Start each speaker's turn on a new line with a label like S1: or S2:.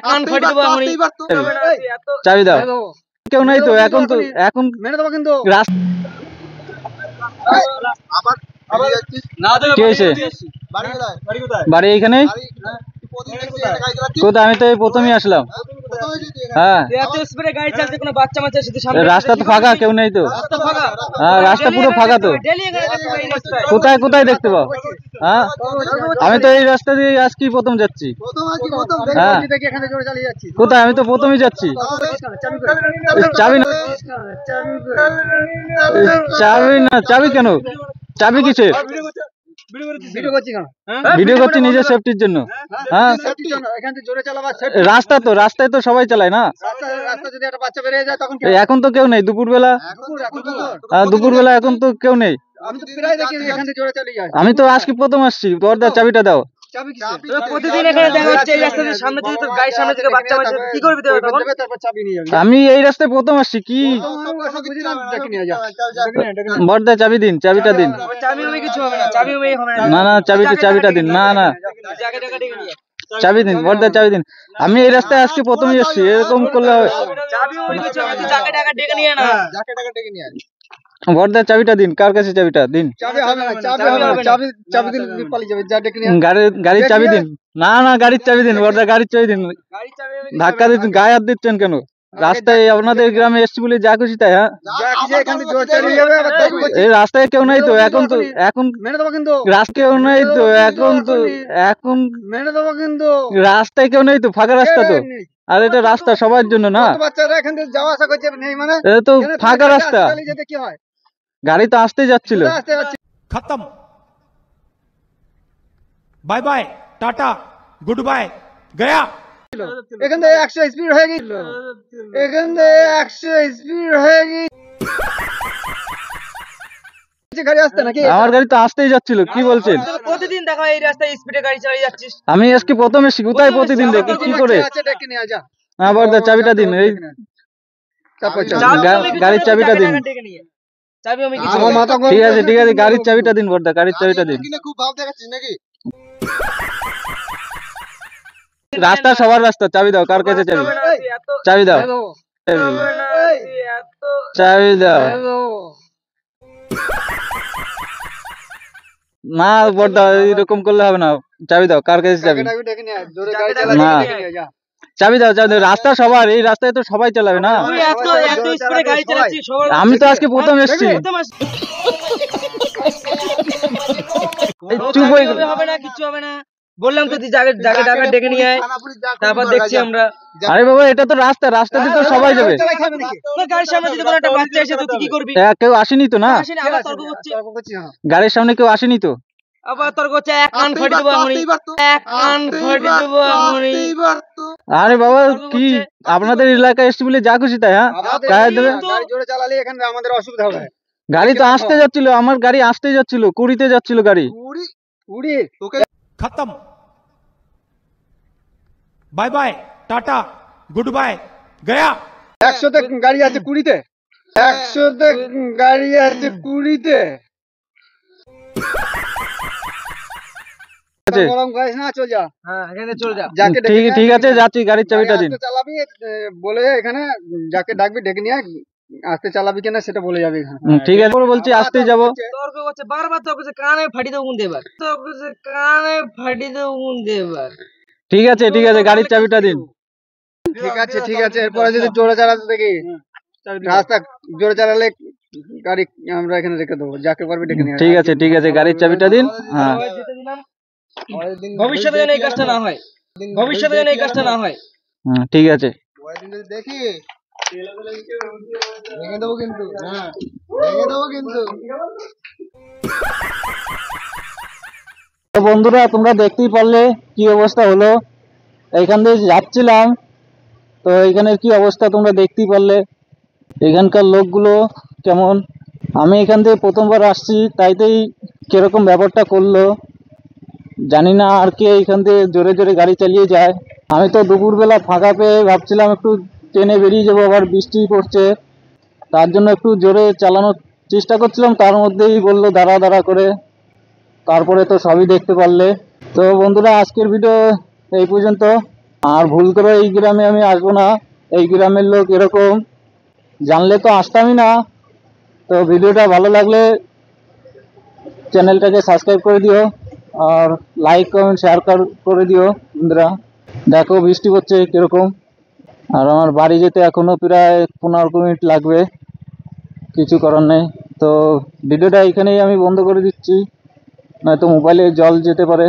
S1: এক কান ফাটি দেবো আমি।
S2: চাবি দাও। কেউ নাই তো এখন, তো এখন
S1: মেরে দেবো কিন্তু।
S2: কি হয়েছে? বাড়ি এইখানে? কোথায়? আমি তো এই প্রথমেই আসলাম। হ্যাঁ, রাস্তা তো ফাঁকা, কেউ নেই তো। হ্যাঁ, রাস্তা পুরো ফাঁকা তো। কোথায় কোথায় দেখতে পাও? হ্যাঁ, আমি তো এই রাস্তা দিয়ে আজকে প্রথম যাচ্ছি। হ্যাঁ, কোথায়? আমি তো প্রথমেই যাচ্ছি। চাবি না, চাবি না, চাবি কেন? চাবি কিসের? ভিডিও করছি নিজের সেফটির জন্য। হ্যাঁ, রাস্তা তো, রাস্তায় তো সবাই চালায় না। এখন তো কেউ নেই, দুপুরবেলা। দুপুরবেলা এখন তো কেউ নেই। আমি তো আজকে প্রথম আসছি। দরজার চাবিটা দাও।
S1: প্রতিদিন এখানে দেখা হচ্ছে এই রাস্তা দিয়ে সামনে থেকে তোর গাড়ির সামনে থেকে বাচ্চা মারছে, কি করবি তুই তখন?
S2: আমি এই রাস্তায় প্রথম আসছি। কি বড়দা, চাবি দিন, চাবিটা দিন।
S1: চাবি হবে কিছু হবে না, চাবি হবে হবে
S2: না না, চাবিটা দিন। না না,
S1: জায়গা টাকা ডেকে নিয়ে
S2: চাবি দিন, বড়দা চাবি দিন। আমি এই রাস্তায় আজকে প্রথমই এসেছি, এরকম করলে হবে?
S1: চাবি হবে কিছু হবে না, জায়গা টাকা ডেকে নিয়ে না।
S2: বড়দা চাবিটা দিন। কার কাছে চাবিটা দিন? গাড়ির চাবি দিন। না না, গাড়ির চাবি দিন বড়দা, গাড়ির চাবি দিন। ধাক্কা দিচ্ছেন, গায়ে হাত দিচ্ছেন কেন? রাস্তায় আপনাদের গ্রামে এসছি বলে যা খুশি তাই? হ্যাঁ, এই রাস্তায় কেউ নাই তো এখন, তো এখন রাস্তায় কেউ নাই তো এখন, তো এখন রাস্তায় কেউ নেই তো, ফাঁকা রাস্তা তো। আর এটা রাস্তা সবার জন্য না, এটা তো ফাঁকা রাস্তা। গাড়ি তো আসতে যাচ্ছিল।
S3: खत्म, bye bye, tata, goodbye, गया।
S1: এখান থেকে 100 স্পিড হয়ে গেছিল, এখান থেকে 100 স্পিড হয়ে গেছে। গাড়ি আসছে নাকি?
S2: আমার গাড়ি তো আসতেই যাচ্ছিল। কি বলছেন?
S1: প্রতিদিন দেখা এই রাস্তায় স্পিডে গাড়ি চালিয়ে যাচ্ছিস।
S2: আমি আজকে প্রথমে এসেছি। কোথায় প্রতিদিন দেখি? কি করে? হ্যাঁ বড়দা, চাবিটা দিন। এই গাড়ির চাবিটা দিন।
S1: চাবি আমি কিছু।
S2: ঠিক আছে ঠিক আছে, গাড়ির চাবিটা দিন বড়দা, গাড়ির চাবিটা দিন। রাস্তা সবার রাস্তা, চাবি দাও। কার কাছে চাবি? চাবি দাও, চাবি দাও। না বড়দা, এরকম করলে হবে না। চাবি দাও। কার কাছে চাবি? না, চাবি দাও, চাবি দাও। রাস্তা সবার, এই রাস্তায় তো সবাই চালাবে না। আমি তো আজকে প্রথম এসেছি। চুপ হয়ে গেল।
S1: হবে না, কিছু হবে না। বললাম তো জায়গা টাকা ডেকে নিয়ে আয়, তারপর দেখছি আমরা।
S2: আরে বাবা, এটা তো রাস্তা, রাস্তা দিয়ে তো সবাই যাবে।
S1: গাড়ির সামনে যদি কোনো একটা বাচ্চা এসে, তুই কি করবি?
S2: কেউ আসেনি তো না,
S1: আবার তর্ক করছে।
S2: গাড়ির সামনে কেউ আসেনি তো।
S1: আবার তর্ক করছে, এক কান ফাটি দেবো আমি, এক কান ফাটি দেবো আমি।
S2: আরে বাবা, কি আপনাদের এলাকায় এসছি বলে যা খুশি তাই? হ্যাঁ, গায়ে দেবে।
S1: গাড়ি জোরে চালালে এখানে আমাদের অসুবিধা হবে।
S2: গাড়ি তো আসতে যাচ্ছিল, আমার গাড়ি আসতে যাচ্ছিল, কুড়িতে যাচ্ছিল গাড়ি।
S3: खत्म, bye bye, tata, goodbye, गया।
S1: 100তে গাড়ি আছে 20তে, 100তে গাড়ি আছে 20তে। গরম গাড়ি না, চল যা। হ্যাঁ, এখানে চল যা।
S2: ঠিক আছে, যাচ্ছি। গাড়ির চাবিটা দিন।
S1: চালাবি বলে এখানে যাকে ডাকবি ডেকে নিয়ে আসতে চালাবি কিনা সেটা বলে যাবে এখানে।
S2: ঠিক আছে, বলছি আসতে যাবো।
S1: তর্ক করছে বারবার, তর্ক করছে, কানে ফাটি দেবো কোন দেবার, তর্ক করছে কানে ফাটি দেবো কোন দেবার।
S2: ঠিক আছে ঠিক আছে, গাড়ির চাবিটা দিন।
S1: ঠিক আছে ঠিক আছে, এরপরে যদি জোরে চালাতে দেখি, রাস্তা জোরে চালালে গাড়ি আমরা এখানে রেখে দেবো, যাকে পারবি ডেকে নিয়ে।
S2: ঠিক আছে ঠিক আছে, গাড়ির চাবিটা দিন। হ্যাঁ,
S1: ভবিষ্যতে যেন এই কাজটা না হয়, ভবিষ্যতে যেন এই কাজটা না হয়।
S2: ঠিক আছে।
S1: দেখি রেখে দেবো কিন্তু, হ্যাঁ রেখে দেবো কিন্তু।
S2: তো বন্ধুরা, তোমরা দেখতেই পারলে কি অবস্থা হলো। এইখান দিয়ে যাচ্ছিলাম, তো এইখানের কি অবস্থা তোমরা দেখতেই পারলে। এখানকার লোকগুলো কেমন। আমি এখান থেকে প্রথমবার আসছি, তাইতেই কিরকম ব্যাপারটা করলো জানি না। আর কে এখান থেকে জোরে জোরে গাড়ি চালিয়ে যায়। আমি তো দুপুরবেলা ফাঁকা পেয়ে ভাবছিলাম একটু ট্রেনে বেরিয়ে যাবো, আবার বৃষ্টি পড়ছে, তার জন্য একটু জোরে চালানোর চেষ্টা করছিলাম। তার মধ্যেই বললো দাঁড়া দাঁড়া করে, তারপরে তো সবই দেখতে পারলে। তো বন্ধুরা, আজকের ভিডিও এই পর্যন্ত। আর ভুল করে এই গ্রামে আমি আসবো না। এই গ্রামের লোক এরকম, জানলে তো আসতামই না। তো ভিডিওটা ভালো লাগলে চ্যানেলটাকে সাবস্ক্রাইব করে দিও, আর লাইক কমেন্ট শেয়ার করে দিও বন্ধুরা। দেখো বৃষ্টি পড়ছে কিরকম, আর আমার বাড়ি যেতে এখনো প্রায় 15 মিনিট লাগবে, কিছু করার নেই। তো ভিডিওটা এখানেই আমি বন্ধ করে দিচ্ছি, নয়তো মোবাইলে জল যেতে পারে।